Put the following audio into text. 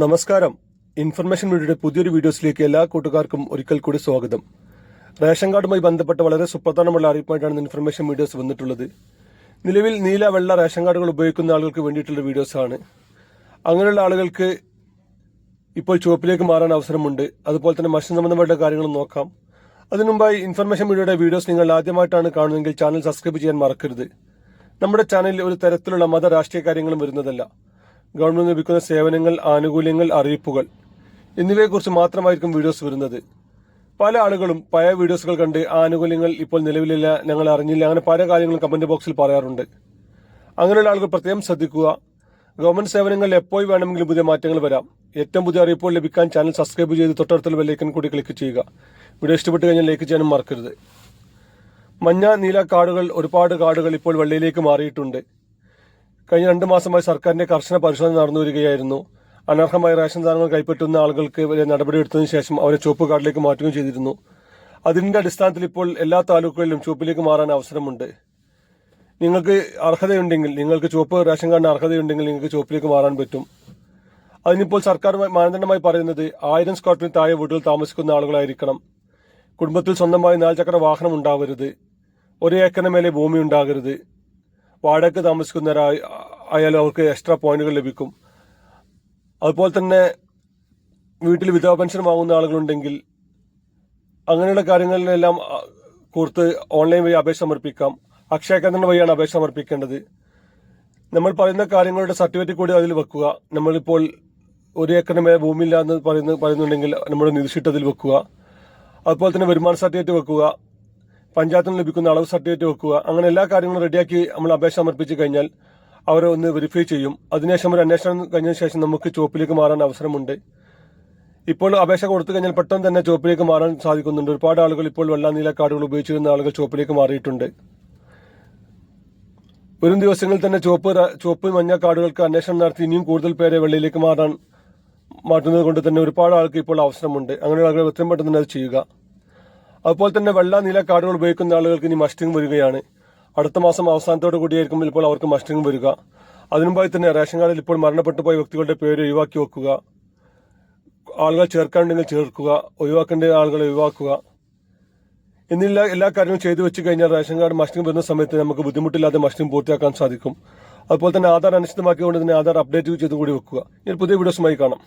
നമസ്കാരം. ഇൻഫർമേഷൻ മീഡിയയുടെ പുതിയൊരു വീഡിയോസിലേക്ക് എല്ലാ കൂട്ടുകാർക്കും ഒരിക്കൽ കൂടി സ്വാഗതം. റേഷൻ കാർഡുമായി ബന്ധപ്പെട്ട വളരെ സുപ്രധാനമുള്ള അറിയിപ്പായിട്ടാണ് ഇൻഫർമേഷൻ വീഡിയോസ് വന്നിട്ടുള്ളത്. നിലവിൽ നീല വെള്ള റേഷൻ കാർഡുകൾ ഉപയോഗിക്കുന്ന ആളുകൾക്ക് വേണ്ടിയിട്ടുള്ള വീഡിയോസാണ്. അങ്ങനെയുള്ള ആളുകൾക്ക് ഇപ്പോൾ ചുവപ്പിലേക്ക് മാറാൻ അവസരമുണ്ട്. അതുപോലെ തന്നെ മഷി സംബന്ധമായിട്ടുള്ള കാര്യങ്ങൾ നോക്കാം. അതിനുമുമ്പായി ഇൻഫർമേഷൻ മീഡിയയുടെ വീഡിയോസ് നിങ്ങൾ ആദ്യമായിട്ടാണ് കാണുന്നതെങ്കിൽ ചാനൽ സബ്സ്ക്രൈബ് ചെയ്യാൻ മറക്കരുത്. നമ്മുടെ ചാനലിൽ ഒരു തരത്തിലുള്ള മത രാഷ്ട്രീയ കാര്യങ്ങളും വരുന്നതല്ല. ഗവൺമെന്റ് ലഭിക്കുന്ന സേവനങ്ങൾ, ആനുകൂല്യങ്ങൾ, അറിയിപ്പുകൾ എന്നിവയെക്കുറിച്ച് മാത്രമായിരിക്കും വീഡിയോസ് വരുന്നത്. പല ആളുകളും പഴയ വീഡിയോസുകൾ കണ്ട് ആനുകൂല്യങ്ങൾ ഇപ്പോൾ നിലവിലില്ല, ഞങ്ങൾ അറിഞ്ഞില്ല, അങ്ങനെ പല കാര്യങ്ങളും കമന്റ് ബോക്സിൽ പറയാറുണ്ട്. അങ്ങനെയുള്ള ആളുകൾ പ്രത്യേകം ശ്രദ്ധിക്കുക. ഗവൺമെന്റ് സേവനങ്ങളിൽ എപ്പോൾ വേണമെങ്കിലും പുതിയ മാറ്റങ്ങൾ വരാം. ഏറ്റവും പുതിയ അറിയിപ്പുകൾ ലഭിക്കാൻ ചാനൽ സബ്സ്ക്രൈബ് ചെയ്ത് തൊട്ടടുത്തുള്ള ബെല്ലൈക്കൺ കൂടി ക്ലിക്ക് ചെയ്യുക. വീഡിയോ ഇഷ്ടപ്പെട്ട് കഴിഞ്ഞാൽ ലൈക്ക് ചെയ്യാനും മറക്കരുത്. മഞ്ഞ നീല കാർഡുകൾ, ഒരുപാട് കാർഡുകൾ ഇപ്പോൾ വെള്ളയിലേക്ക് മാറിയിട്ടുണ്ട്. കഴിഞ്ഞ 2 മാസമായി സർക്കാരിന്റെ കർശന പരിശോധന നടന്നു വരികയായിരുന്നു. അനർഹമായ റേഷൻ സാധനങ്ങൾ കൈപ്പറ്റുന്ന ആളുകൾക്ക് നടപടിയെടുത്തതിനു ശേഷം അവരെ ചുവപ്പ് കാർഡിലേക്ക് മാറ്റുകയും ചെയ്തിരുന്നു. അതിന്റെ അടിസ്ഥാനത്തിൽ ഇപ്പോൾ എല്ലാ താലൂക്കുകളിലും ചുവപ്പിലേക്ക് മാറാൻ അവസരമുണ്ട്. നിങ്ങൾക്ക് അർഹതയുണ്ടെങ്കിൽ, നിങ്ങൾക്ക് ചുവപ്പ് റേഷൻ കാർഡിന് അർഹതയുണ്ടെങ്കിൽ നിങ്ങൾക്ക് ചുവപ്പിലേക്ക് മാറാൻ പറ്റും. അതിനിപ്പോൾ സർക്കാർ മാനദണ്ഡമായി പറയുന്നത് 1000 സ്ക്വയർ ഫീറ്റ് താഴെ വീടുകൾ താമസിക്കുന്ന ആളുകളായിരിക്കണം. കുടുംബത്തിൽ സ്വന്തമായി 4 ചക്ര വാഹനം ഉണ്ടാവരുത്. 1 ഏക്കറിന് മേലെ ഭൂമി ഉണ്ടാകരുത്. വാടകയ്ക്ക് താമസിക്കുന്നവരായാലും അവർക്ക് എക്സ്ട്രാ പോയിന്റുകൾ ലഭിക്കും. അതുപോലെ തന്നെ വീട്ടിൽ വിധവ പെൻഷൻ വാങ്ങുന്ന ആളുകളുണ്ടെങ്കിൽ അങ്ങനെയുള്ള കാര്യങ്ങളിലെല്ലാം കൊടുത്ത് ഓൺലൈൻ വഴി അപേക്ഷ സമർപ്പിക്കാം. അക്ഷയ കേന്ദ്രം വഴിയാണ് അപേക്ഷ സമർപ്പിക്കേണ്ടത്. നമ്മൾ പറയുന്ന കാര്യങ്ങളുടെ സർട്ടിഫിക്കറ്റ് കൂടി അതിൽ വെക്കുക. നമ്മളിപ്പോൾ 1 ഏക്കറിന് മേലെ ഭൂമിയില്ല എന്ന് പറയുന്നുണ്ടെങ്കിൽ നമ്മുടെ നികുതി അതിൽ വെക്കുക. അതുപോലെ തന്നെ വരുമാന സർട്ടിഫിക്കറ്റ് വെക്കുക. പഞ്ചായത്തിൽ നിന്ന് ലഭിക്കുന്ന അളവ് സർട്ടിഫിക്കറ്റ് വെക്കുക. അങ്ങനെ എല്ലാ കാര്യങ്ങളും റെഡിയാക്കി നമ്മൾ അപേക്ഷ സമർപ്പിച്ചു കഴിഞ്ഞാൽ അവരെ ഒന്ന് വെരിഫൈ ചെയ്യും. അതിനുശേഷം ഒരു അന്വേഷണം കഴിഞ്ഞതിന് ശേഷം നമുക്ക് ചുവപ്പിലേക്ക് മാറാൻ അവസരമുണ്ട്. ഇപ്പോൾ അപേക്ഷ കൊടുത്തു കഴിഞ്ഞാൽ പെട്ടെന്ന് തന്നെ ചുവപ്പിലേക്ക് മാറാൻ സാധിക്കുന്നുണ്ട്. ഒരുപാട് ആളുകൾ ഇപ്പോൾ വെള്ള നീല കാർഡുകൾ ഉപയോഗിച്ചിരുന്ന ആളുകൾ ചുവപ്പിലേക്ക് മാറിയിട്ടുണ്ട്. വരും ദിവസങ്ങളിൽ തന്നെ ചുവപ്പ് മഞ്ഞ കാർഡുകൾക്ക് അന്വേഷണം നടത്തി ഇനിയും കൂടുതൽ പേരെ വെള്ളയിലേക്ക് മാറ്റുന്നത് കൊണ്ട് തന്നെ ഒരുപാട് ആൾക്ക് ഇപ്പോൾ അവസരമുണ്ട്. അങ്ങനെയുള്ള ആളുകൾ എത്രയും പെട്ടെന്ന് തന്നെ അത് ചെയ്യുക. അതുപോലെ തന്നെ വെള്ള നീല കാർഡുകൾ ഉപയോഗിക്കുന്ന ആളുകൾക്ക് ഇനി മസ്റ്റിംഗ് വരികയാണ്. അടുത്ത മാസം അവസാനത്തോടു കൂടിയായിരിക്കും ഇപ്പോൾ അവർക്ക് മസ്റ്റിംഗ് വരിക. അതിനുമുമ്പായി തന്നെ റേഷൻ കാർഡിൽ ഇപ്പോൾ മരണപ്പെട്ടു പോയ വ്യക്തികളുടെ പേര് ഒഴിവാക്കി വെക്കുക. ആളുകൾ ചേർക്കാനുണ്ടെങ്കിൽ ചേർക്കുക, ഒഴിവാക്കേണ്ട ആളുകളെ ഒഴിവാക്കുക. എന്നില്ല എല്ലാ കാര്യങ്ങളും ചെയ്തു വെച്ച് കഴിഞ്ഞാൽ റേഷൻ കാർഡ് മസ്റ്റിംഗ് വരുന്ന സമയത്ത് നമുക്ക് ബുദ്ധിമുട്ടില്ലാതെ മസ്റ്റിംഗ് പൂർത്തിയാക്കാൻ സാധിക്കും. അതുപോലെ തന്നെ ആധാർ അനിശ്ചിതമാക്കിയതുകൊണ്ട് തന്നെ ആധാർ അപ്ഡേറ്റ് ചെയ്തും കൂടി വെക്കുക. ഇനി പുതിയ വീഡിയോസുമായി കാണാം.